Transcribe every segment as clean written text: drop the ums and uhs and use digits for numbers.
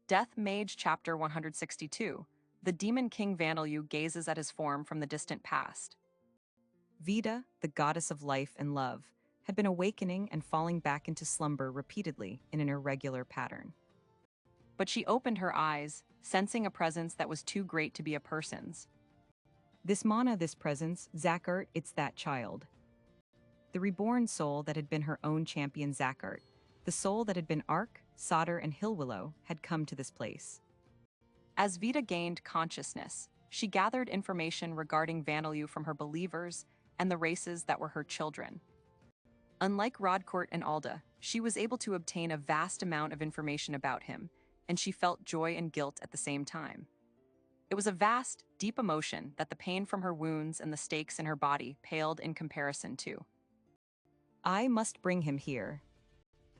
Death Mage Chapter 162. The Demon King Vandalieu gazes at his form from the distant past. Vida, the goddess of life and love, had been awakening and falling back into slumber repeatedly in an irregular pattern. But she opened her eyes, sensing a presence that was too great to be a person's. This mana, this presence, Zakert, it's that child. The reborn soul that had been her own champion Zakert, the soul that had been Ark, Solder, and Hillwillow, had come to this place. As Vida gained consciousness, she gathered information regarding Vandalieu from her believers and the races that were her children. Unlike Rodcourt and Alda, she was able to obtain a vast amount of information about him, and she felt joy and guilt at the same time. It was a vast, deep emotion that the pain from her wounds and the stakes in her body paled in comparison to. I must bring him here.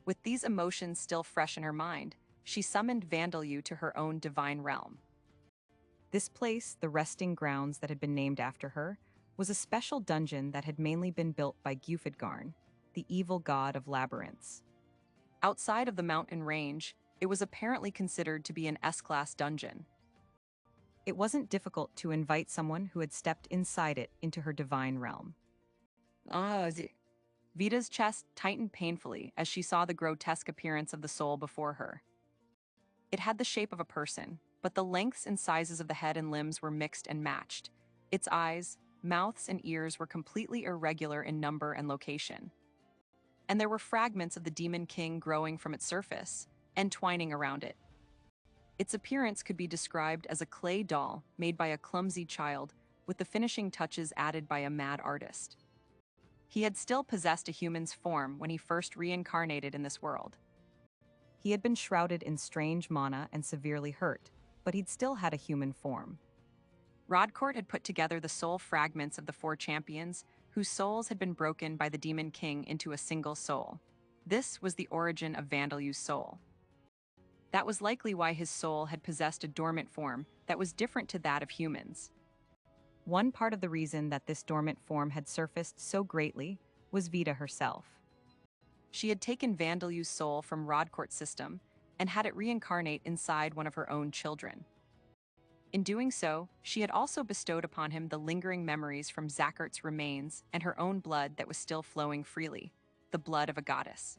With these emotions still fresh in her mind, she summoned Vandalieu to her own divine realm. This place, the resting grounds that had been named after her, was a special dungeon that had mainly been built by Gufidgarn, the evil god of labyrinths. Outside of the mountain range, it was apparently considered to be an S-class dungeon. It wasn't difficult to invite someone who had stepped inside it into her divine realm. Vida's chest tightened painfully as she saw the grotesque appearance of the soul before her. It had the shape of a person, but the lengths and sizes of the head and limbs were mixed and matched. Its eyes, mouths, and ears were completely irregular in number and location. And there were fragments of the Demon King growing from its surface, entwining around it. Its appearance could be described as a clay doll made by a clumsy child, with the finishing touches added by a mad artist. He had still possessed a human's form when he first reincarnated in this world. He had been shrouded in strange mana and severely hurt, but he'd still had a human form. Rodcourt had put together the soul fragments of the 4 champions, whose souls had been broken by the Demon King into a single soul. This was the origin of Vandalieu's soul. That was likely why his soul had possessed a dormant form that was different to that of humans. One part of the reason that this dormant form had surfaced so greatly was Vida herself. She had taken Vandalieu's soul from Rodcourt's system and had it reincarnate inside one of her own children. In doing so, she had also bestowed upon him the lingering memories from Zakert's remains and her own blood that was still flowing freely, the blood of a goddess.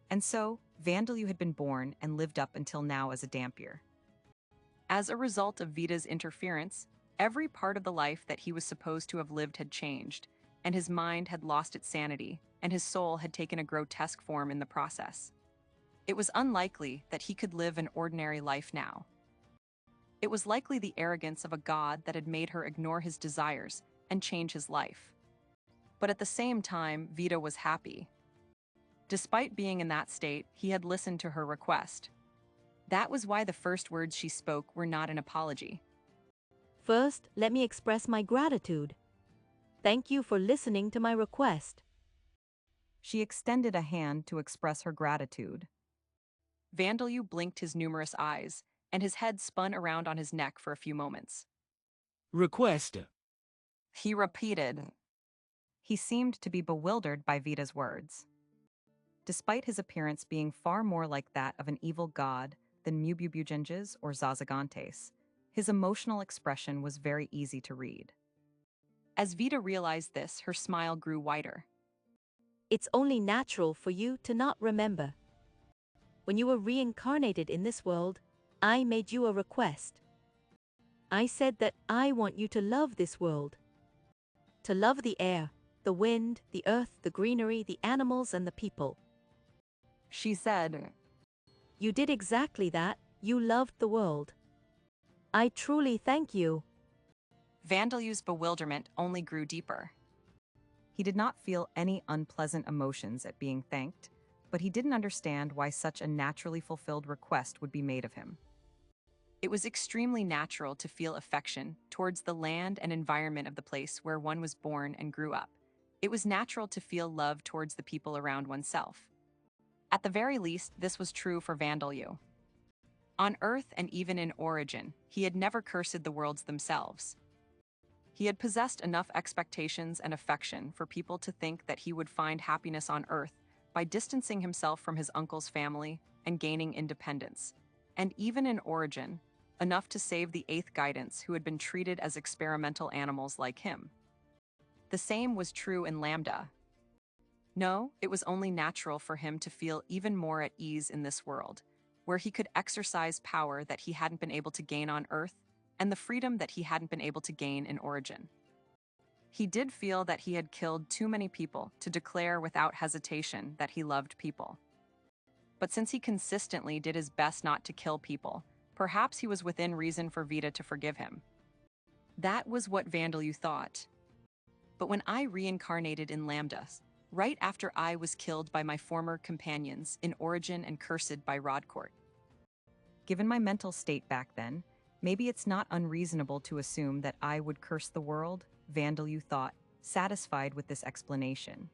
And so, Vandalieu had been born and lived up until now as a Dampier. As a result of Vida's interference, every part of the life that he was supposed to have lived had changed, and his mind had lost its sanity, and his soul had taken a grotesque form in the process. It was unlikely that he could live an ordinary life now. It was likely the arrogance of a god that had made her ignore his desires and change his life. But at the same time, Vida was happy. Despite being in that state, he had listened to her request. That was why the first words she spoke were not an apology. First, let me express my gratitude. Thank you for listening to my request. She extended a hand to express her gratitude. Vandalieu blinked his numerous eyes, and his head spun around on his neck for a few moments. Request, He repeated. He seemed to be bewildered by Vida's words. Despite his appearance being far more like that of an evil god than Mububugenges or Zazagantes, his emotional expression was very easy to read. As Vida realized this, her smile grew wider. It's only natural for you to not remember. When you were reincarnated in this world, I made you a request. I said that I want you to love this world. To love the air, the wind, the earth, the greenery, the animals, and the people. She said, You did exactly that. You loved the world. I truly thank you. Vandalieu's bewilderment only grew deeper. He did not feel any unpleasant emotions at being thanked, but he didn't understand why such a naturally fulfilled request would be made of him. It was extremely natural to feel affection towards the land and environment of the place where one was born and grew up. It was natural to feel love towards the people around oneself. At the very least, this was true for Vandalieu. On Earth and even in origin, he had never cursed the worlds themselves. He had possessed enough expectations and affection for people to think that he would find happiness on Earth by distancing himself from his uncle's family and gaining independence. And even in origin, enough to save the Eighth Guidance who had been treated as experimental animals like him. The same was true in Lambda. No, it was only natural for him to feel even more at ease in this world, where he could exercise power that he hadn't been able to gain on Earth and the freedom that he hadn't been able to gain in origin. He did feel that he had killed too many people to declare without hesitation that he loved people. But since he consistently did his best not to kill people, perhaps he was within reason for Vita to forgive him. That was what Vandalieu thought. But when I reincarnated in Lambda, right after I was killed by my former companions in Origin and cursed by Rodcourt. Given my mental state back then, maybe it's not unreasonable to assume that I would curse the world, Vandalieu thought, satisfied with this explanation.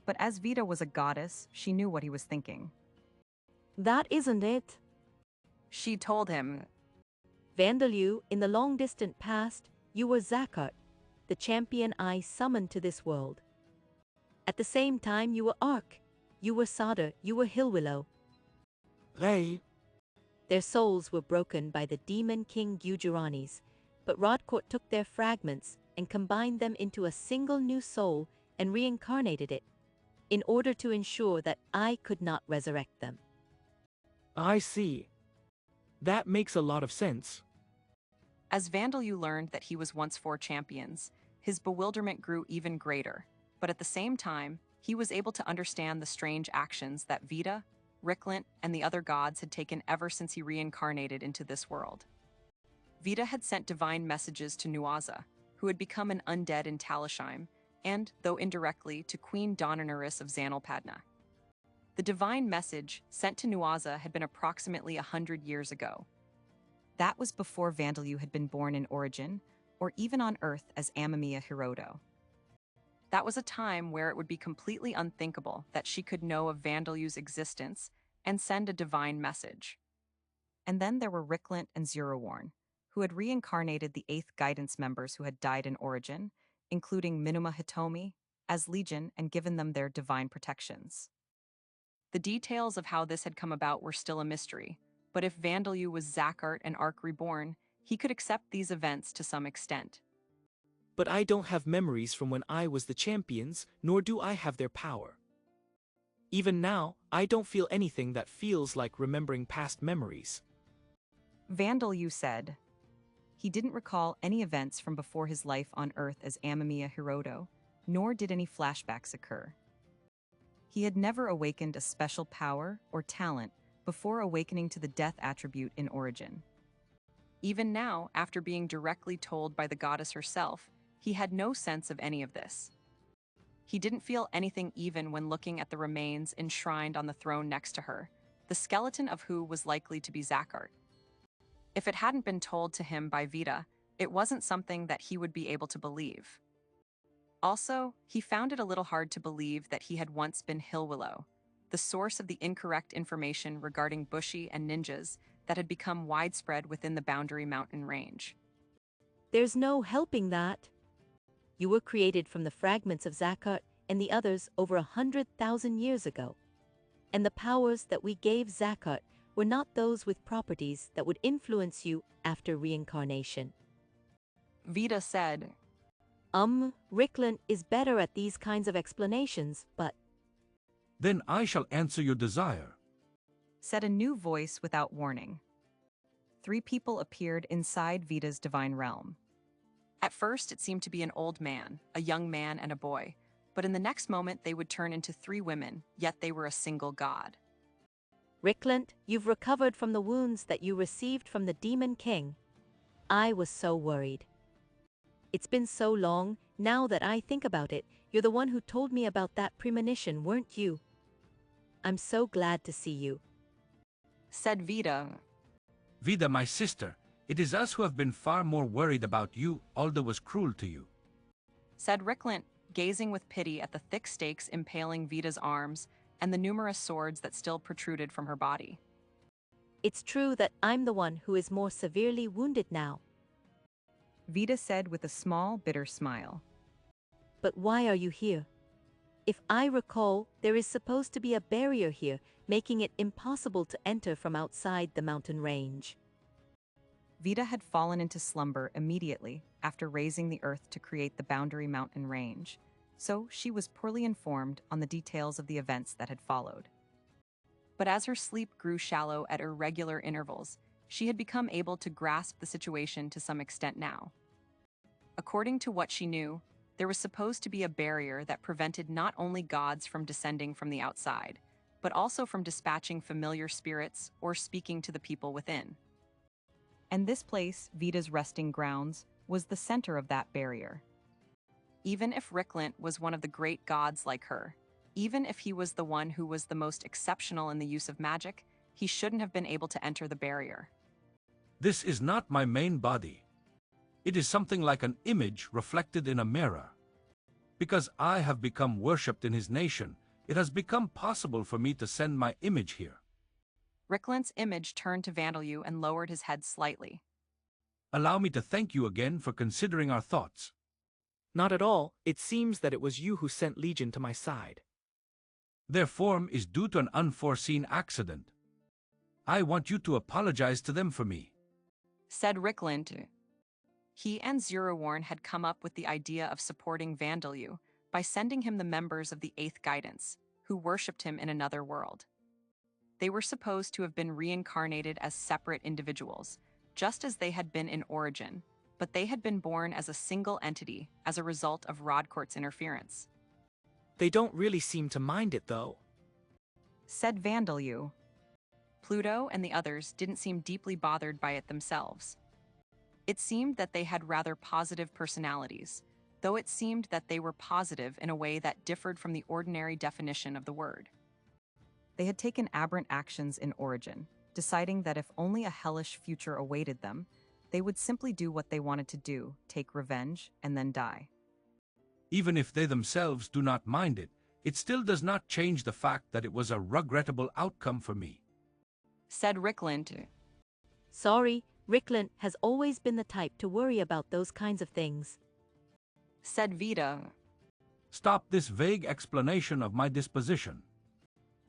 But as Vita was a goddess, she knew what he was thinking. That isn't it. She told him, Vandalieu, in the long-distant past, you were Zakhart, the champion I summoned to this world. At the same time, you were Ark, you were Sada, you were Hillwillow. Ray, Their souls were broken by the Demon King Gujarani's, but Rodcourt took their fragments and combined them into a single new soul and reincarnated it, in order to ensure that I could not resurrect them. I see. That makes a lot of sense. As Vandalieu learned that he was once four champions, his bewilderment grew even greater, but at the same time, he was able to understand the strange actions that Vita, Ricklint, and the other gods had taken ever since he reincarnated into this world. Vita had sent divine messages to Nuaza, who had become an undead in Talishheim, and, though indirectly, to Queen Donanaris of Zanelpadna. The divine message sent to Nuaza had been approximately 100 years ago. That was before Vandalieu had been born in Origin, or even on Earth as Amamiya Hiroto. That was a time where it would be completely unthinkable that she could know of Vandalieu's existence and send a divine message. And then there were Ricklint and Zeroworn, who had reincarnated the Eighth Guidance members who had died in Origin, including Minuma Hitomi, as Legion and given them their divine protections. The details of how this had come about were still a mystery, but if Vandalieu was Zakhart and Ark Reborn, he could accept these events to some extent. But I don't have memories from when I was the champions, nor do I have their power. Even now, I don't feel anything that feels like remembering past memories. Vandalieu said. He didn't recall any events from before his life on Earth as Amamiya Hiroto, nor did any flashbacks occur. He had never awakened a special power or talent before awakening to the death attribute in Origin. Even now, after being directly told by the goddess herself, he had no sense of any of this. He didn't feel anything even when looking at the remains enshrined on the throne next to her, the skeleton of who was likely to be Zakhart. If it hadn't been told to him by Vita, it wasn't something that he would be able to believe. Also, he found it a little hard to believe that he had once been Hillwillow, the source of the incorrect information regarding Bushi and ninjas that had become widespread within the Boundary Mountain range. There's no helping that. You were created from the fragments of Zakhart and the others over 100,000 years ago. And the powers that we gave Zakhart were not those with properties that would influence you after reincarnation. Vita said, Ricklint is better at these kinds of explanations, but... Then I shall answer your desire, said a new voice without warning. 3 people appeared inside Vita's divine realm. At first, it seemed to be an old man, a young man, and a boy, but in the next moment they would turn into 3 women, yet they were a single god. Ricklint, you've recovered from the wounds that you received from the Demon King. I was so worried. It's been so long, now that I think about it, you're the one who told me about that premonition, weren't you? I'm so glad to see you, said Vita. Vida, my sister, it is us who have been far more worried about you. Alda was cruel to you, said Ricklint, gazing with pity at the thick stakes impaling Vita's arms and the numerous swords that still protruded from her body. It's true that I'm the one who is more severely wounded now. Vida said with a small, bitter smile. But why are you here? If I recall, there is supposed to be a barrier here, making it impossible to enter from outside the mountain range. Vida had fallen into slumber immediately after raising the earth to create the boundary mountain range, so she was poorly informed on the details of the events that had followed. But as her sleep grew shallow at irregular intervals, she had become able to grasp the situation to some extent now. According to what she knew, there was supposed to be a barrier that prevented not only gods from descending from the outside, but also from dispatching familiar spirits or speaking to the people within. And this place, Vida's resting grounds, was the center of that barrier. Even if Ricklint was one of the great gods like her, even if he was the one who was the most exceptional in the use of magic, he shouldn't have been able to enter the barrier. This is not my main body. It is something like an image reflected in a mirror. Because I have become worshipped in his nation, it has become possible for me to send my image here. Ricklint's image turned to Vandalieu and lowered his head slightly. Allow me to thank you again for considering our thoughts. Not at all, it seems that it was you who sent Legion to my side. Their form is due to an unforeseen accident. I want you to apologize to them for me, Said Ricklint. He and Zerowarn had come up with the idea of supporting Vandalieu by sending him the members of the Eighth Guidance, who worshipped him in another world. They were supposed to have been reincarnated as separate individuals, just as they had been in origin, but they had been born as a single entity as a result of Rodcourt's interference. They don't really seem to mind it, though, Said Vandalieu. Pluto and the others didn't seem deeply bothered by it themselves. It seemed that they had rather positive personalities, though it seemed that they were positive in a way that differed from the ordinary definition of the word. They had taken aberrant actions in origin, deciding that if only a hellish future awaited them, they would simply do what they wanted to do, take revenge, and then die. Even if they themselves do not mind it, it still does not change the fact that it was a regrettable outcome for me. Said Ricklint. Sorry, Ricklint has always been the type to worry about those kinds of things. Said Vida. Stop this vague explanation of my disposition.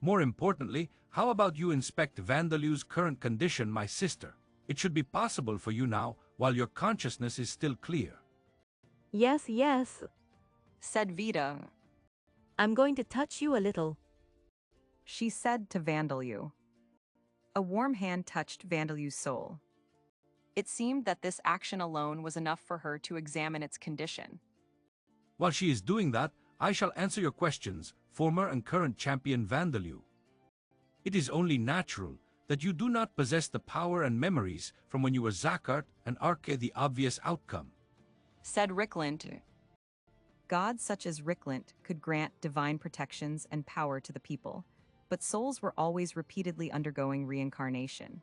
More importantly, how about you inspect Vandalieu's current condition, my sister? It should be possible for you now, while your consciousness is still clear. Yes, yes. Said Vida. I'm going to touch you a little. She said to Vandalieu. A warm hand touched Vandalieu's soul. It seemed that this action alone was enough for her to examine its condition. While she is doing that, I shall answer your questions, former and current champion Vandalieu. It is only natural that you do not possess the power and memories from when you were Zakhart and Arke, the obvious outcome. Said Ricklint. Gods such as Ricklint could grant divine protections and power to the people, but souls were always repeatedly undergoing reincarnation.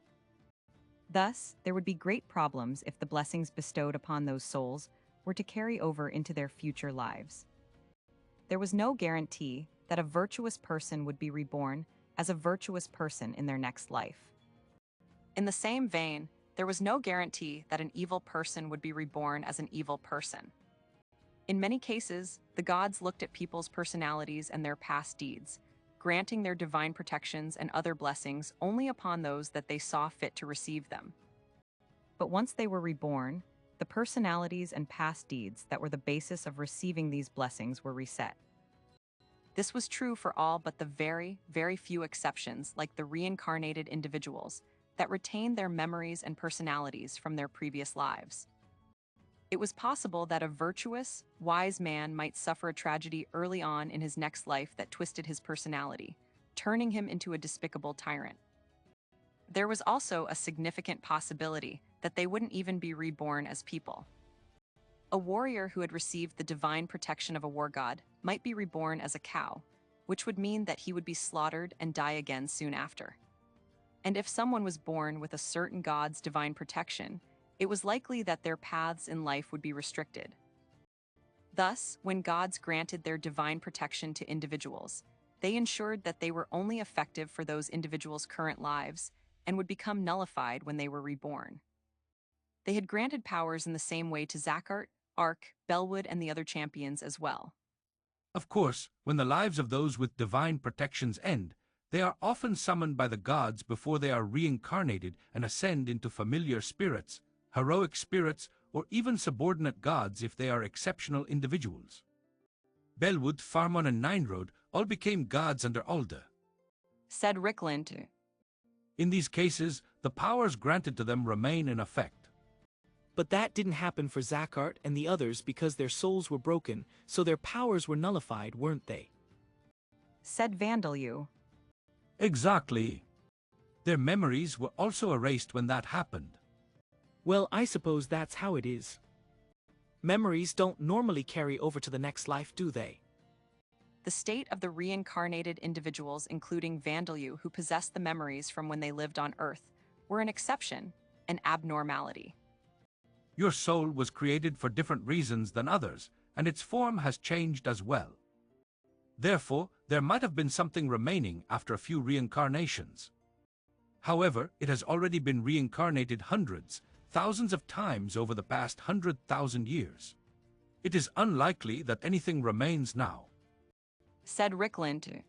Thus, there would be great problems if the blessings bestowed upon those souls were to carry over into their future lives. There was no guarantee that a virtuous person would be reborn as a virtuous person in their next life. In the same vein, there was no guarantee that an evil person would be reborn as an evil person. In many cases, the gods looked at people's personalities and their past deeds, granting their divine protections and other blessings only upon those that they saw fit to receive them. But once they were reborn, the personalities and past deeds that were the basis of receiving these blessings were reset. This was true for all but the very, very few exceptions, like the reincarnated individuals that retained their memories and personalities from their previous lives. It was possible that a virtuous, wise man might suffer a tragedy early on in his next life that twisted his personality, turning him into a despicable tyrant. There was also a significant possibility that they wouldn't even be reborn as people. A warrior who had received the divine protection of a war god might be reborn as a cow, which would mean that he would be slaughtered and die again soon after. And if someone was born with a certain god's divine protection, it was likely that their paths in life would be restricted. Thus, when gods granted their divine protection to individuals, they ensured that they were only effective for those individuals' current lives and would become nullified when they were reborn. They had granted powers in the same way to Zakhart, Ark, Belwood, and the other champions as well. Of course, when the lives of those with divine protections end, they are often summoned by the gods before they are reincarnated and ascend into familiar spirits, heroic spirits, or even subordinate gods if they are exceptional individuals. Belwood, Farmon, and Nineroad all became gods under Alda. Said Rickland. In these cases, the powers granted to them remain in effect. But that didn't happen for Zakhart and the others because their souls were broken, so their powers were nullified, weren't they? Said Vandalieu. Exactly. Their memories were also erased when that happened. Well, I suppose that's how it is. Memories don't normally carry over to the next life, do they? The state of the reincarnated individuals, including Vandalieu, who possessed the memories from when they lived on Earth, were an exception, an abnormality. Your soul was created for different reasons than others, and its form has changed as well. Therefore, there might have been something remaining after a few reincarnations. However, it has already been reincarnated hundreds, thousands of times over the past 100,000 years. It is unlikely that anything remains now. Said Rickland.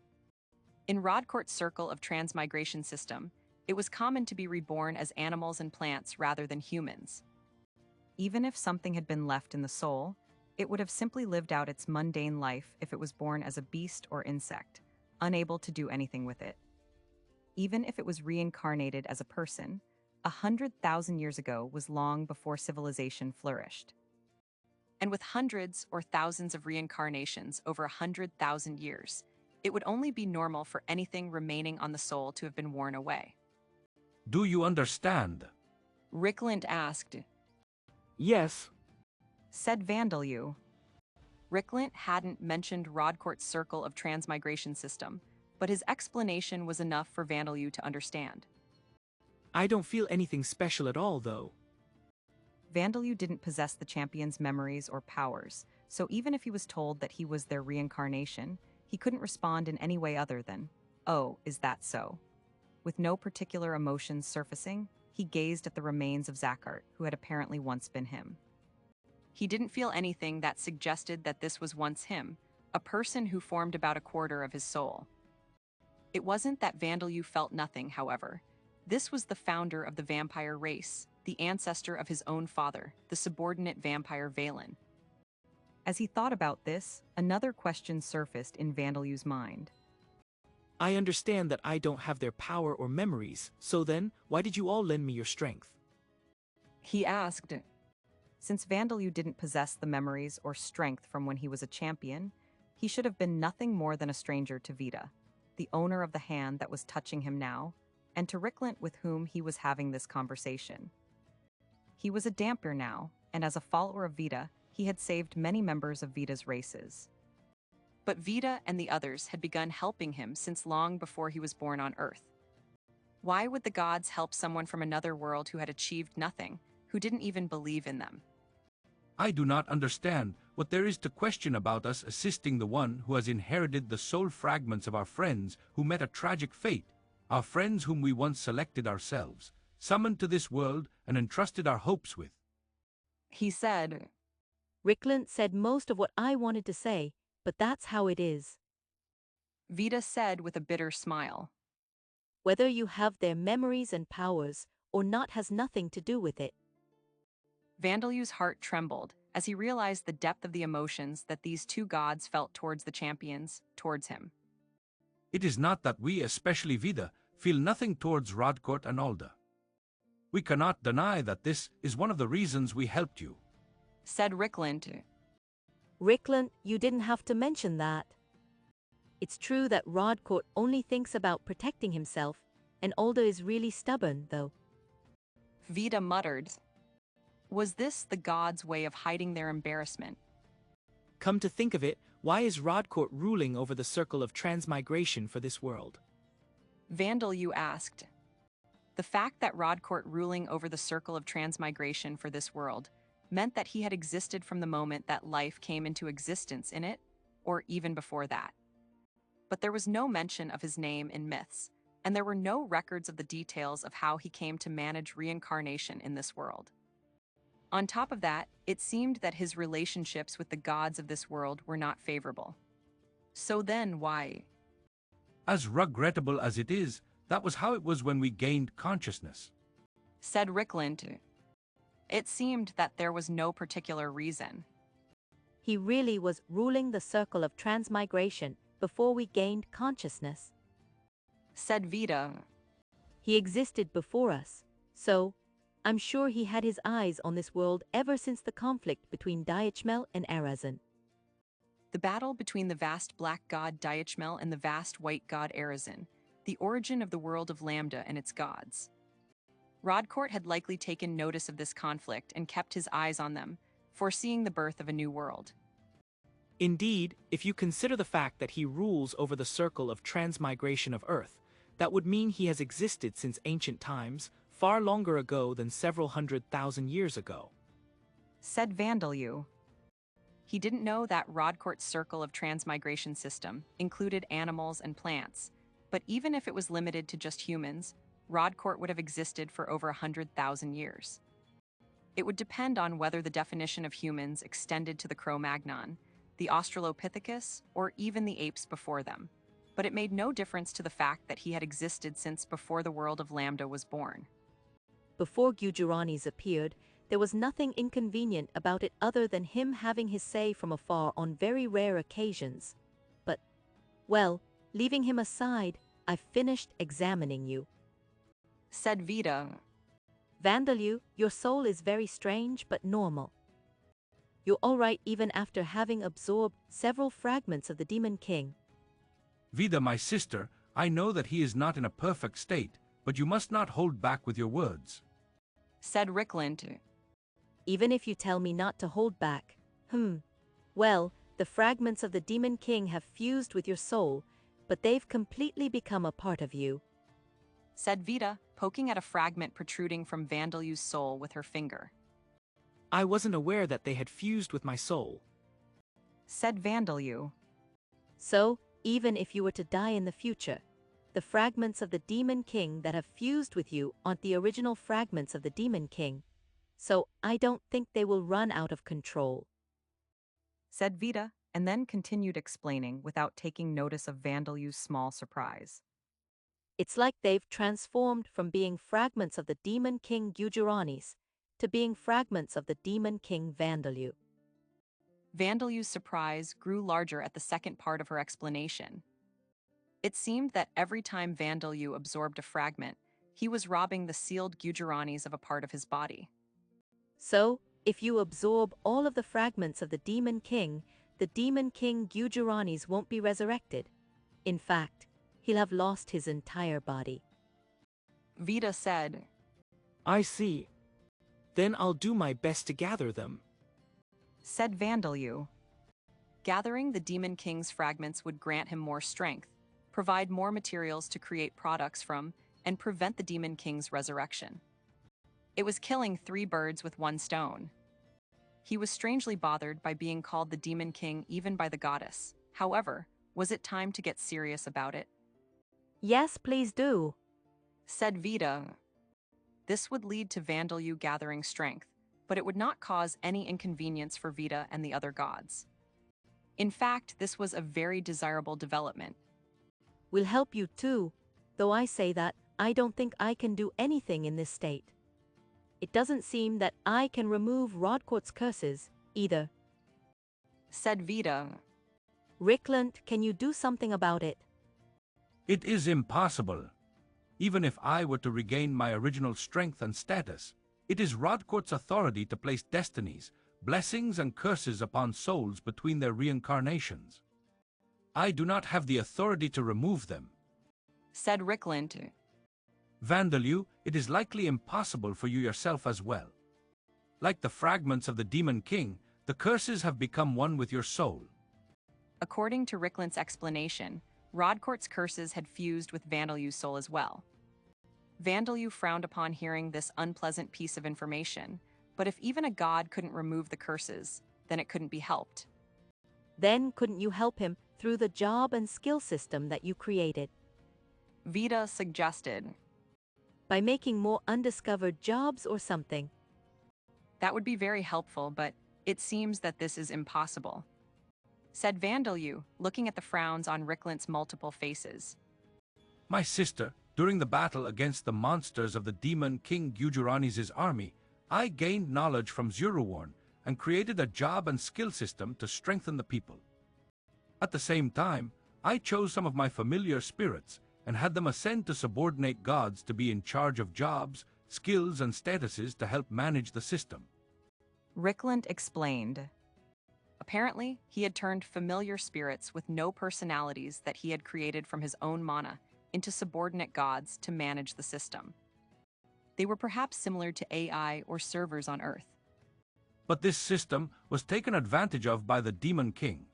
In Rodcourt's circle of transmigration system, it was common to be reborn as animals and plants rather than humans. Even if something had been left in the soul, it would have simply lived out its mundane life if it was born as a beast or insect, unable to do anything with it. Even if it was reincarnated as a person, 100,000 years ago was long before civilization flourished. And with hundreds or thousands of reincarnations over 100,000 years, it would only be normal for anything remaining on the soul to have been worn away. Do you understand? Rickland asked. Yes. Said Vandalieu. Rickland hadn't mentioned Rodcourt's circle of transmigration system, but his explanation was enough for Vandalieu to understand. I don't feel anything special at all, though. Vandalieu didn't possess the champion's memories or powers, so even if he was told that he was their reincarnation, he couldn't respond in any way other than, "Oh, is that so?" With no particular emotions surfacing, he gazed at the remains of Zakhart, who had apparently once been him. He didn't feel anything that suggested that this was once him, a person who formed about a quarter of his soul. It wasn't that Vandalieu felt nothing, however. This was the founder of the vampire race, the ancestor of his own father, the subordinate vampire Valen. As he thought about this, another question surfaced in Vandalieu's mind. I understand that I don't have their power or memories, so then, why did you all lend me your strength? He asked. Since Vandalieu didn't possess the memories or strength from when he was a champion, he should have been nothing more than a stranger to Vita, the owner of the hand that was touching him now, and to Rickland with whom he was having this conversation. He was a damper now, and as a follower of Vita, he had saved many members of Vita's races. But Vita and the others had begun helping him since long before he was born on Earth. Why would the gods help someone from another world who had achieved nothing, who didn't even believe in them? I do not understand what there is to question about us assisting the one who has inherited the soul fragments of our friends who met a tragic fate, our friends whom we once selected ourselves, summoned to this world and entrusted our hopes with. He said. Rickland said most of what I wanted to say, but that's how it is. Vita said with a bitter smile. Whether you have their memories and powers or not has nothing to do with it. Vandalieu's heart trembled as he realized the depth of the emotions that these two gods felt towards the champions, towards him. It is not that we, especially Vida, feel nothing towards Rodcourt and Alda. We cannot deny that this is one of the reasons we helped you. Said Rickland. Rickland, you didn't have to mention that. It's true that Rodcourt only thinks about protecting himself, and Alda is really stubborn, though. Vita muttered. Was this the gods' way of hiding their embarrassment? Come to think of it, why is Rodcourt ruling over the circle of transmigration for this world? Vandalieu asked. The fact that Rodcourt ruling over the circle of transmigration for this world meant that he had existed from the moment that life came into existence in it, or even before that. But there was no mention of his name in myths, and there were no records of the details of how he came to manage reincarnation in this world. On top of that, it seemed that his relationships with the gods of this world were not favorable. So then why? As regrettable as it is, that was how it was when we gained consciousness. Said Rickland. It seemed that there was no particular reason. He really was ruling the circle of transmigration before we gained consciousness. Said Vita. He existed before us, so I'm sure he had his eyes on this world ever since the conflict between Diachmel and Arazin. The battle between the vast black god Diachmel and the vast white god Arazin, the origin of the world of Lambda and its gods. Rodcourt had likely taken notice of this conflict and kept his eyes on them, foreseeing the birth of a new world. Indeed, if you consider the fact that he rules over the circle of transmigration of Earth, that would mean he has existed since ancient times, far longer ago than several 100,000 years ago. Said Vandalieu. He didn't know that Rodcourt's circle of transmigration system included animals and plants, but even if it was limited to just humans, Rodcourt would have existed for over 100,000 years. It would depend on whether the definition of humans extended to the Cro-Magnon, the Australopithecus, or even the apes before them, but it made no difference to the fact that he had existed since before the world of Lambda was born. Before Gujarani's appeared, there was nothing inconvenient about it other than him having his say from afar on very rare occasions. But, well, leaving him aside, I've finished examining you. Said Vita. Vandalieu, your soul is very strange but normal. You're all right even after having absorbed several fragments of the Demon King. Vida, my sister, I know that he is not in a perfect state, but you must not hold back with your words. Said Rickland. Even if you tell me not to hold back. Well, the fragments of the Demon King have fused with your soul, but they've completely become a part of you. Said Vita, poking at a fragment protruding from Vandalieu's soul with her finger. I wasn't aware that they had fused with my soul. Said Vandalieu. So, even if you were to die in the future, the fragments of the Demon King that have fused with you aren't the original fragments of the Demon King, so I don't think they will run out of control. Said Vita, and then continued explaining without taking notice of Vandalieu's small surprise. It's like they've transformed from being fragments of the Demon King Gujaranis to being fragments of the Demon King Vandalieu. Vandalieu's surprise grew larger at the second part of her explanation. It seemed that every time Vandalieu absorbed a fragment, he was robbing the sealed Gujaranis of a part of his body. So, if you absorb all of the fragments of the Demon King Gujaranis won't be resurrected. In fact, he'll have lost his entire body. Vita said. I see. Then I'll do my best to gather them. Said Vandalieu. Gathering the Demon King's fragments would grant him more strength, provide more materials to create products from, and prevent the Demon King's resurrection. It was killing 3 birds with 1 stone. He was strangely bothered by being called the Demon King even by the goddess. However, was it time to get serious about it? Yes, please do. Said Vita. This would lead to Vandalieu gathering strength, but it would not cause any inconvenience for Vita and the other gods. In fact, this was a very desirable development. We'll help you too, though I say that I don't think I can do anything in this state. It doesn't seem that I can remove Rodcourt's curses, either. Said Vita. Rickland, can you do something about it? It is impossible. Even if I were to regain my original strength and status, it is Rodcourt's authority to place destinies, blessings and curses upon souls between their reincarnations. I do not have the authority to remove them. Said Rickland. Vandalieu, it is likely impossible for you yourself as well. Like the fragments of the Demon King, the curses have become one with your soul. According to Rickland's explanation, Rodcourt's curses had fused with Vandalieu's soul as well. Vandalieu frowned upon hearing this unpleasant piece of information, but if even a god couldn't remove the curses, then it couldn't be helped. Then couldn't you help him through the job and skill system that you created? Vita suggested. By making more undiscovered jobs or something. That would be very helpful, but it seems that this is impossible. Said Vandalieu, looking at the frowns on Ricklint's multiple faces. My sister, during the battle against the monsters of the Demon King Vandalieu's army, I gained knowledge from Zeruworn and created a job and skill system to strengthen the people. At the same time, I chose some of my familiar spirits and had them ascend to subordinate gods to be in charge of jobs, skills, and statuses to help manage the system. Ricklint explained. Apparently, he had turned familiar spirits with no personalities that he had created from his own mana into subordinate gods to manage the system. They were perhaps similar to AI or servers on Earth. But this system was taken advantage of by the Demon King.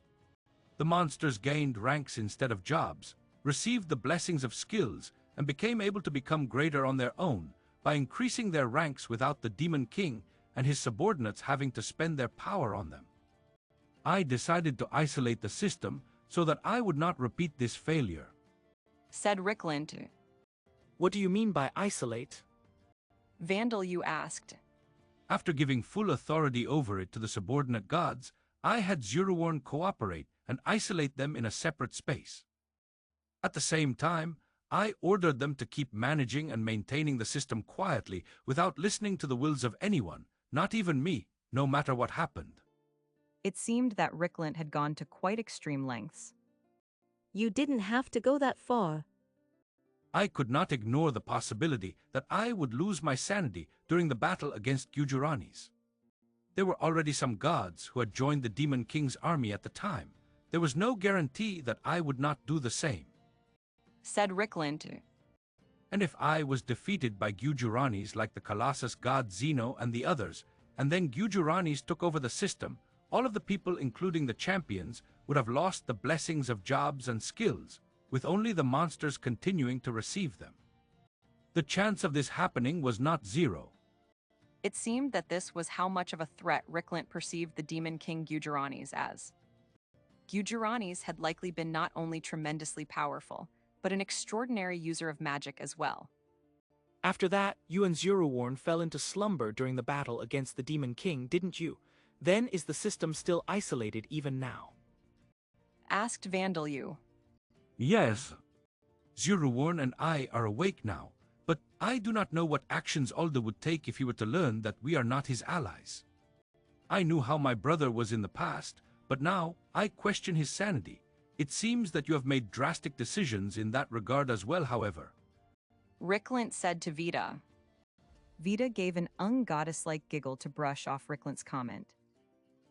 The monsters gained ranks instead of jobs, received the blessings of skills, and became able to become greater on their own by increasing their ranks without the Demon King and his subordinates having to spend their power on them. I decided to isolate the system so that I would not repeat this failure. Said Ricklint. What do you mean by isolate? Vandalieu asked. After giving full authority over it to the subordinate gods, I had Zeruworn cooperate and isolate them in a separate space. At the same time, I ordered them to keep managing and maintaining the system quietly without listening to the wills of anyone, not even me, no matter what happened. It seemed that Ricklint had gone to quite extreme lengths. You didn't have to go that far. I could not ignore the possibility that I would lose my sanity during the battle against Vandalieu. There were already some gods who had joined the Demon King's army at the time. There was no guarantee that I would not do the same. Said Ricklint. And if I was defeated by Vandalieu like the Colossus god Zeno and the others, and then Vandalieu took over the system, all of the people, including the champions, would have lost the blessings of jobs and skills, with only the monsters continuing to receive them. The chance of this happening was not zero. It seemed that this was how much of a threat Ricklint perceived the Demon King Vandalieu as. Vandalieu had likely been not only tremendously powerful, but an extraordinary user of magic as well. After that, you and Zeruworn fell into slumber during the battle against the Demon King, didn't you? Then is the system still isolated even now? Asked Vandalieu. Yes. Zeruworn and I are awake now, but I do not know what actions Aldo would take if he were to learn that we are not his allies. I knew how my brother was in the past, but now I question his sanity. It seems that you have made drastic decisions in that regard as well, however. Ricklint said to Vita. Vita gave an ungoddess-like giggle to brush off Ricklint's comment.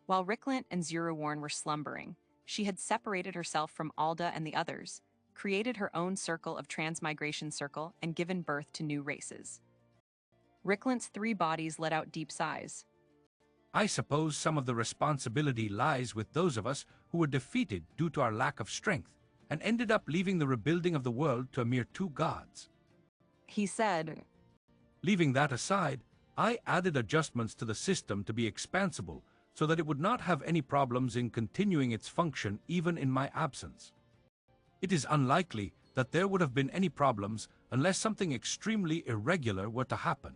While Ricklint and Zeruworn were slumbering, she had separated herself from Alda and the others, created her own circle of transmigration circle, and given birth to new races. Ricklint's 3 bodies let out deep sighs. I suppose some of the responsibility lies with those of us who were defeated due to our lack of strength and ended up leaving the rebuilding of the world to a mere 2 gods. He said. Leaving that aside, I added adjustments to the system to be expansible so that it would not have any problems in continuing its function even in my absence. It is unlikely that there would have been any problems unless something extremely irregular were to happen.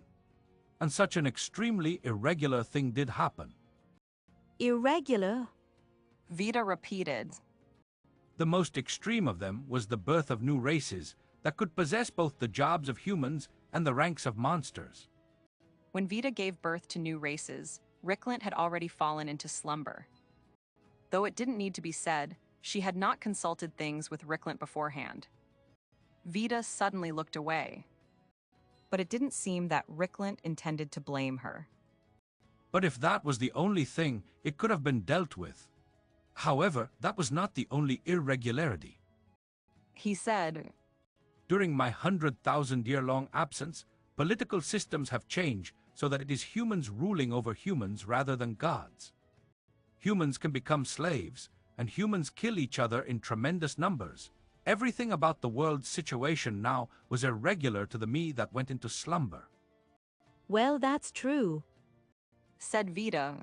And such an extremely irregular thing did happen. Irregular? Vita repeated. The most extreme of them was the birth of new races that could possess both the jobs of humans and the ranks of monsters. When Vita gave birth to new races, Ricklint had already fallen into slumber. Though it didn't need to be said, she had not consulted things with Ricklint beforehand. Vita suddenly looked away. But it didn't seem that Ricklint intended to blame her. But if that was the only thing, it could have been dealt with. However, that was not the only irregularity. He said. During my 100,000-year-long absence, political systems have changed so that it is humans ruling over humans rather than gods. Humans can become slaves, and humans kill each other in tremendous numbers. Everything about the world's situation now was irregular to the me that went into slumber. Well, that's true. Said Vita.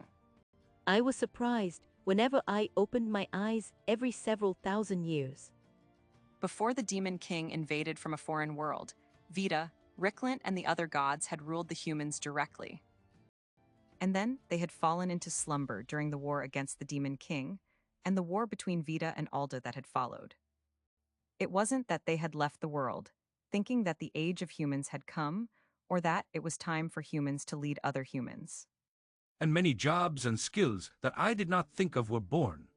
I was surprised whenever I opened my eyes every several thousand years. Before the Demon King invaded from a foreign world, Vita, Ricklint, and the other gods had ruled the humans directly. And then they had fallen into slumber during the war against the Demon King, and the war between Vita and Alda that had followed. It wasn't that they had left the world, thinking that the age of humans had come, or that it was time for humans to lead other humans. And many jobs and skills that I did not think of were born.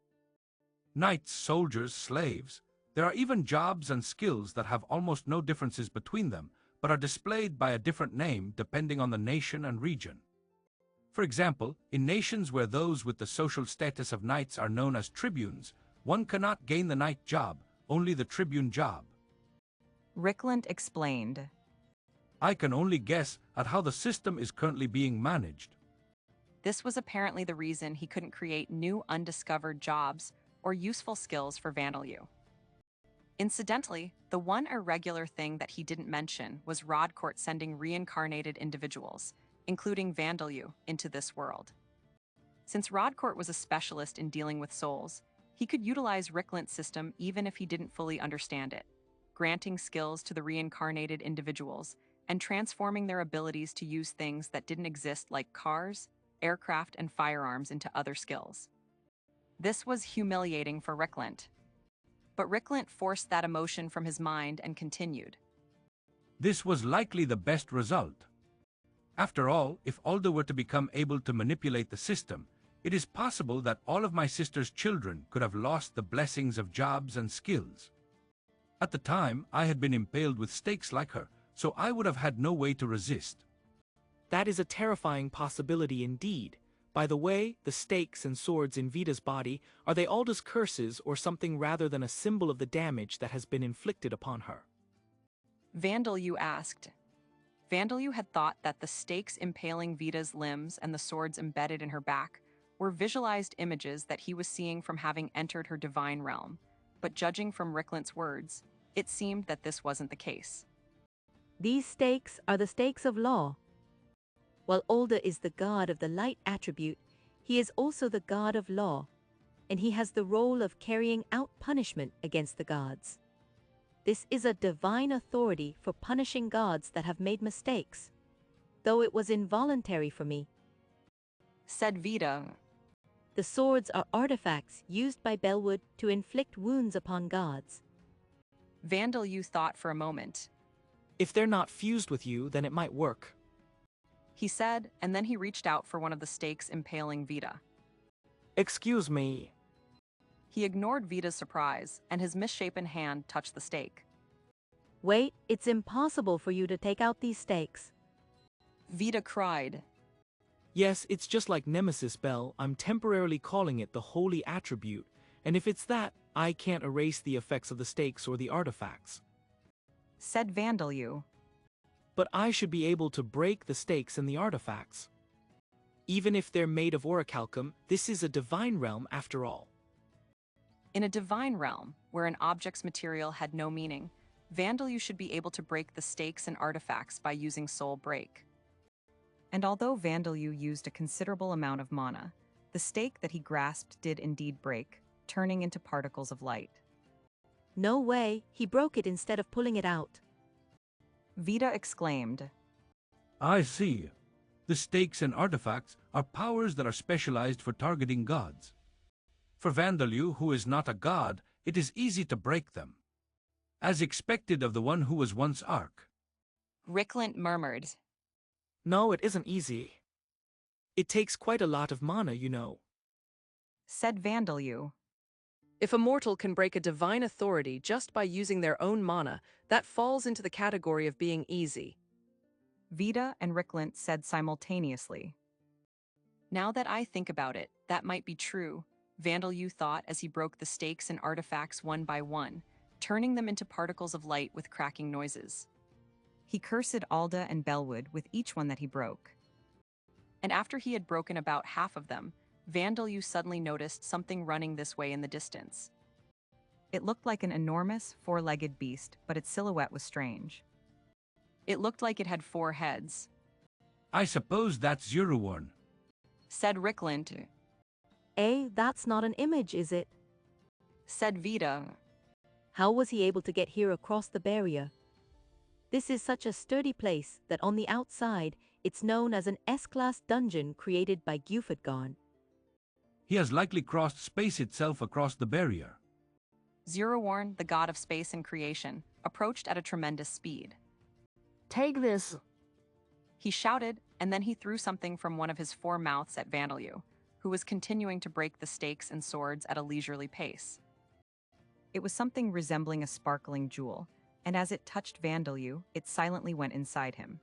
Knights, soldiers, slaves. There are even jobs and skills that have almost no differences between them, but are displayed by a different name depending on the nation and region. For example, in nations where those with the social status of knights are known as tribunes, one cannot gain the knight job, only the tribune job. Ricklint explained. I can only guess at how the system is currently being managed. This was apparently the reason he couldn't create new undiscovered jobs or useful skills for Vandalieu. Incidentally, the one irregular thing that he didn't mention was Rodcourt sending reincarnated individuals, including Vandalieu, into this world. Since Rodcourt was a specialist in dealing with souls, he could utilize Ricklint's system even if he didn't fully understand it, granting skills to the reincarnated individuals and transforming their abilities to use things that didn't exist like cars, aircraft, and firearms into other skills. This was humiliating for Ricklint. But Ricklint forced that emotion from his mind and continued. This was likely the best result. After all, if Alda were to become able to manipulate the system, it is possible that all of my sister's children could have lost the blessings of jobs and skills. At the time, I had been impaled with stakes like her, so I would have had no way to resist. That is a terrifying possibility indeed. By the way, the stakes and swords in Vita's body, are they Alda's curses or something rather than a symbol of the damage that has been inflicted upon her? Vandalieu asked. Vandalieu had thought that the stakes impaling Vita's limbs and the swords embedded in her back were visualized images that he was seeing from having entered her divine realm, but judging from Ricklint's words, it seemed that this wasn't the case. These stakes are the stakes of law. While Alda is the god of the light attribute, he is also the god of law, and he has the role of carrying out punishment against the gods. This is a divine authority for punishing gods that have made mistakes, though it was involuntary for me. Said Vita. The swords are artifacts used by Bellwood to inflict wounds upon gods. Vandalieu thought for a moment. If they're not fused with you, then it might work, He said, and then he reached out for one of the stakes impaling Vita. Excuse me. He ignored Vita's surprise, and his misshapen hand touched the stake. Wait, it's impossible for you to take out these stakes. Vita cried. Yes, it's just like Nemesis Bell, I'm temporarily calling it the holy attribute, and if it's that, I can't erase the effects of the stakes or the artifacts. Said Vandalieu. But I should be able to break the stakes and the artifacts. Even if they're made of orichalcum, this is a divine realm after all. In a divine realm, where an object's material had no meaning, Vandalieu should be able to break the stakes and artifacts by using Soul Break. And although Vandalieu used a considerable amount of mana, the stake that he grasped did indeed break, turning into particles of light. No way, he broke it instead of pulling it out. Vita exclaimed. I see. The stakes and artifacts are powers that are specialized for targeting gods. For Vandalieu, who is not a god, it is easy to break them, as expected of the one who was once Ark. Ricklint murmured. No, it isn't easy. It takes quite a lot of mana, you know. Said Vandalieu. If a mortal can break a divine authority just by using their own mana, that falls into the category of being easy. Vita and Ricklint said simultaneously. Now that I think about it, that might be true, Vandalieu thought as he broke the stakes and artifacts one by one, turning them into particles of light with cracking noises. He cursed Alda and Bellwood with each one that he broke. And after he had broken about half of them, Vandalieu suddenly noticed something running this way in the distance. It looked like an enormous, four-legged beast, but its silhouette was strange. It looked like it had 4 heads. I suppose that's Yuruworn. Said Ricklint. That's not an image, is it? Said Vita. How was he able to get here across the barrier? This is such a sturdy place that on the outside, it's known as an S-class dungeon created by Gufudgarn. He has likely crossed space itself across the barrier. Zeroworn, the god of space and creation, approached at a tremendous speed. Take this. He shouted, and then he threw something from one of his four mouths at Vandalieu, who was continuing to break the stakes and swords at a leisurely pace. It was something resembling a sparkling jewel, and as it touched Vandalieu, it silently went inside him.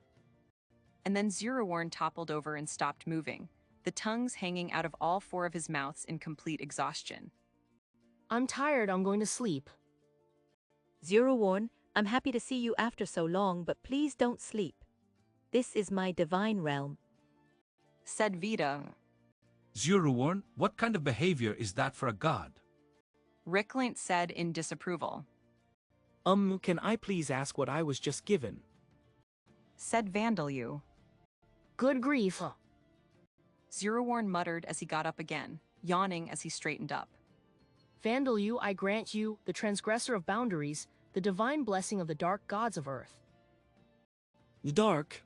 And then Zeroworn toppled over and stopped moving, the tongues hanging out of all four of his mouths in complete exhaustion. I'm tired, I'm going to sleep. Zeroworn, I'm happy to see you after so long, but please don't sleep. This is my divine realm, said Vita. Zeroworn, what kind of behavior is that for a god? Ricklint said in disapproval. Can I please ask what I was just given? Said Vandalieu. Good grief. Zeroworn muttered as he got up again, yawning as he straightened up. Vandalieu, I grant you, the transgressor of boundaries, the divine blessing of the dark gods of earth. The dark?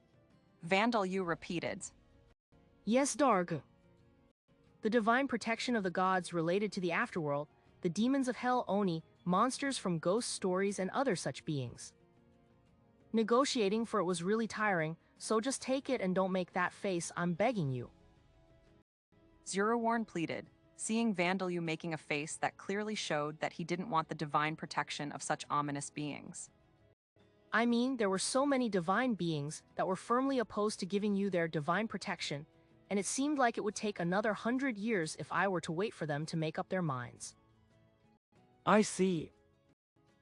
Vandalieu repeated. Yes, dark. The divine protection of the gods related to the afterworld, the demons of hell Oni, monsters from ghost stories and other such beings. Negotiating for it was really tiring, so just take it and don't make that face, I'm begging you. Zeroworn pleaded, seeing Vandalieu making a face that clearly showed that he didn't want the divine protection of such ominous beings. I mean, there were so many divine beings that were firmly opposed to giving you their divine protection, and it seemed like it would take another 100 years if I were to wait for them to make up their minds. I see.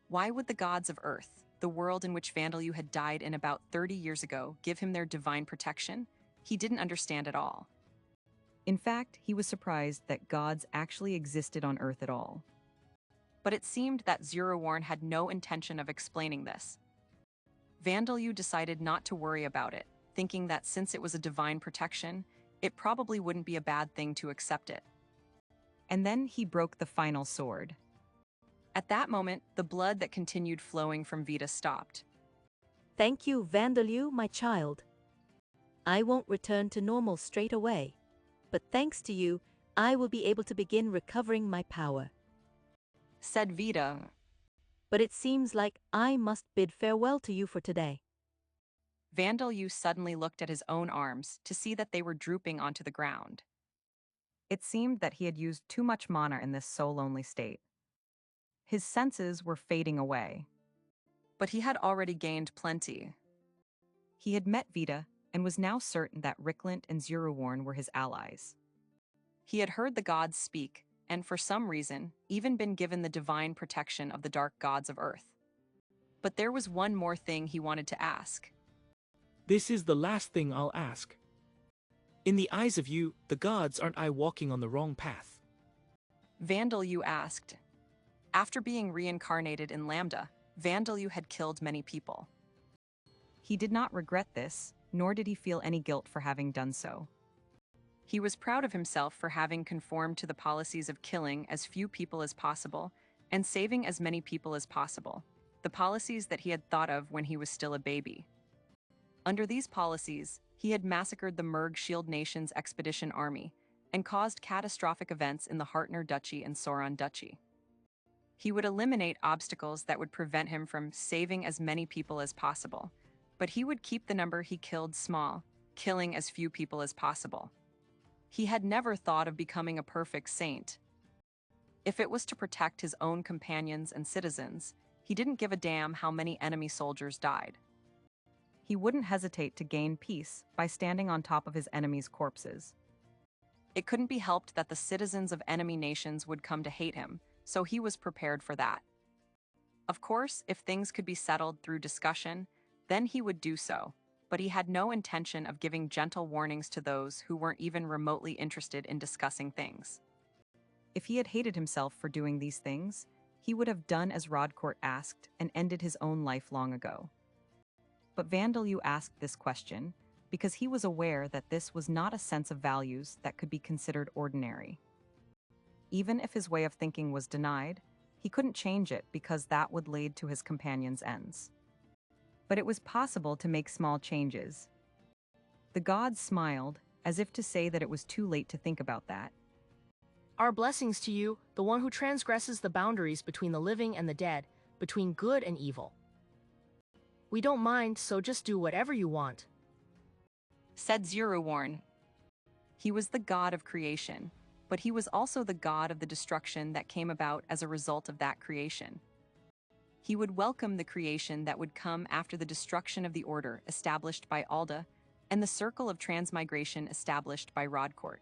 Why would the gods of Earth, the world in which Vandalieu had died in about 30 years ago, give him their divine protection? He didn't understand at all. In fact, he was surprised that gods actually existed on Earth at all. But it seemed that Zeroworn had no intention of explaining this. Vandalieu decided not to worry about it, thinking that since it was a divine protection, it probably wouldn't be a bad thing to accept it. And then he broke the final sword. At that moment, the blood that continued flowing from Vita stopped. Thank you, Vandalieu, my child. I won't return to normal straight away, but thanks to you, I will be able to begin recovering my power, said Vita. But it seems like I must bid farewell to you for today. Vandalieu suddenly looked at his own arms to see that they were drooping onto the ground. It seemed that he had used too much mana in this so lonely state. His senses were fading away. But he had already gained plenty. He had met Vita and was now certain that Ricklint and Zeroworn were his allies. He had heard the gods speak, and for some reason, even been given the divine protection of the dark gods of Earth. But there was one more thing he wanted to ask. This is the last thing I'll ask. In the eyes of you, the gods, aren't I walking on the wrong path? Vandalieu asked. After being reincarnated in Lambda, Vandalieu had killed many people. He did not regret this, nor did he feel any guilt for having done so. He was proud of himself for having conformed to the policies of killing as few people as possible and saving as many people as possible, the policies that he had thought of when he was still a baby. Under these policies, he had massacred the Merg Shield Nation's expedition army and caused catastrophic events in the Hartner Duchy and Sauron Duchy. He would eliminate obstacles that would prevent him from saving as many people as possible, but he would keep the number he killed small, killing as few people as possible. He had never thought of becoming a perfect saint. If it was to protect his own companions and citizens, he didn't give a damn how many enemy soldiers died. He wouldn't hesitate to gain peace by standing on top of his enemies' corpses. It couldn't be helped that the citizens of enemy nations would come to hate him, so he was prepared for that. Of course, if things could be settled through discussion, then he would do so, but he had no intention of giving gentle warnings to those who weren't even remotely interested in discussing things. If he had hated himself for doing these things, he would have done as Rodcourt asked and ended his own life long ago. But Vandalieu asked this question because he was aware that this was not a sense of values that could be considered ordinary. Even if his way of thinking was denied, He couldn't change it because that would lead to his companion's ends. But it was possible to make small changes. The gods smiled, as if to say that it was too late to think about that. Our blessings to you, the one who transgresses the boundaries between the living and the dead, between good and evil. We don't mind, so just do whatever you want, said Zeruwarn. He was the god of creation, but he was also the god of the destruction that came about as a result of that creation. He would welcome the creation that would come after the destruction of the order established by Alda and the circle of transmigration established by Rodcourt.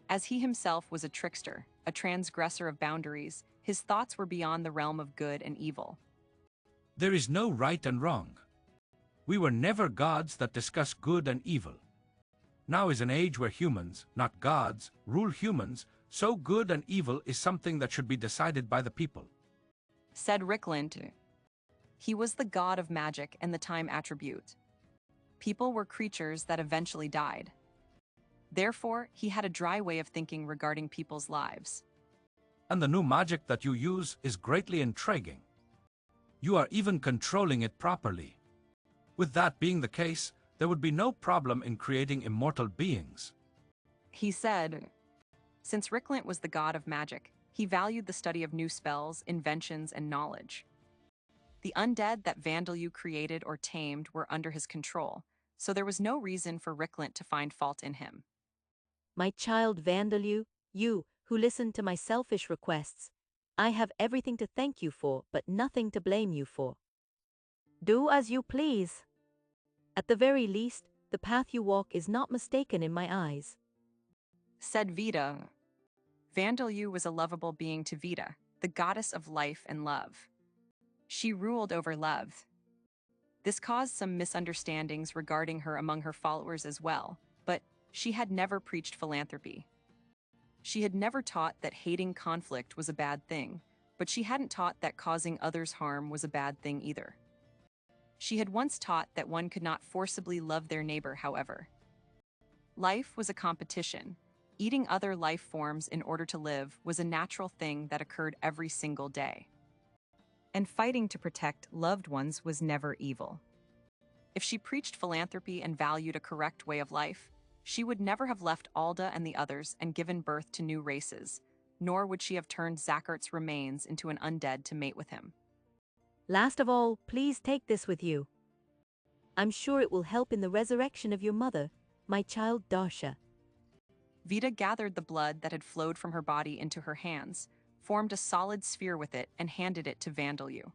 As he himself was a trickster, a transgressor of boundaries, his thoughts were beyond the realm of good and evil. There is no right and wrong. We were never gods that discuss good and evil. Now is an age where humans, not gods, rule humans, so good and evil is something that should be decided by the people, said Rickland. He was the god of magic and the time attribute. People were creatures that eventually died. Therefore, he had a dry way of thinking regarding people's lives. And the new magic that you use is greatly intriguing. You are even controlling it properly. With that being the case, there would be no problem in creating immortal beings, he said. Since Rickland was the god of magic, he valued the study of new spells, inventions, and knowledge. The undead that Vandalieu created or tamed were under his control, so there was no reason for Rickland to find fault in him. My child Vandalieu, you, who listened to my selfish requests, I have everything to thank you for, but nothing to blame you for. Do as you please. At the very least, the path you walk is not mistaken in my eyes, said Vita. Vandalieu was a lovable being to Vita, the goddess of life and love. She ruled over love. This caused some misunderstandings regarding her among her followers as well, but she had never preached philanthropy. She had never taught that hating conflict was a bad thing, but she hadn't taught that causing others harm was a bad thing either. She had once taught that one could not forcibly love their neighbor, however. Life was a competition. Eating other life forms in order to live was a natural thing that occurred every single day. And fighting to protect loved ones was never evil. If she preached philanthropy and valued a correct way of life, she would never have left Alda and the others and given birth to new races, nor would she have turned Zachart's remains into an undead to mate with him. Last of all, please take this with you. I'm sure it will help in the resurrection of your mother, my child Darsha. Vita gathered the blood that had flowed from her body into her hands, formed a solid sphere with it, and handed it to Vandalieu.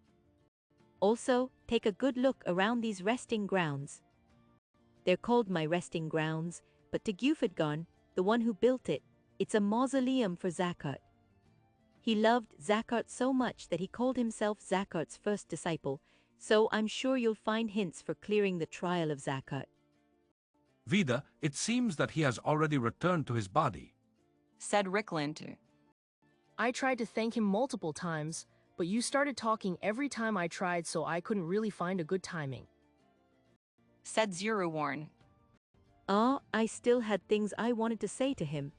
Also, take a good look around these resting grounds. They're called my resting grounds, but to Gufidgon, the one who built it, it's a mausoleum for Zacchart. He loved Zacchart so much that he called himself Zachart's first disciple, so I'm sure you'll find hints for clearing the trial of Zacchart. Vida, it seems that he has already returned to his body, said Rickland. I tried to thank him multiple times, but you started talking every time I tried, so I couldn't really find a good timing, said Zeruwarn. I still had things I wanted to say to him,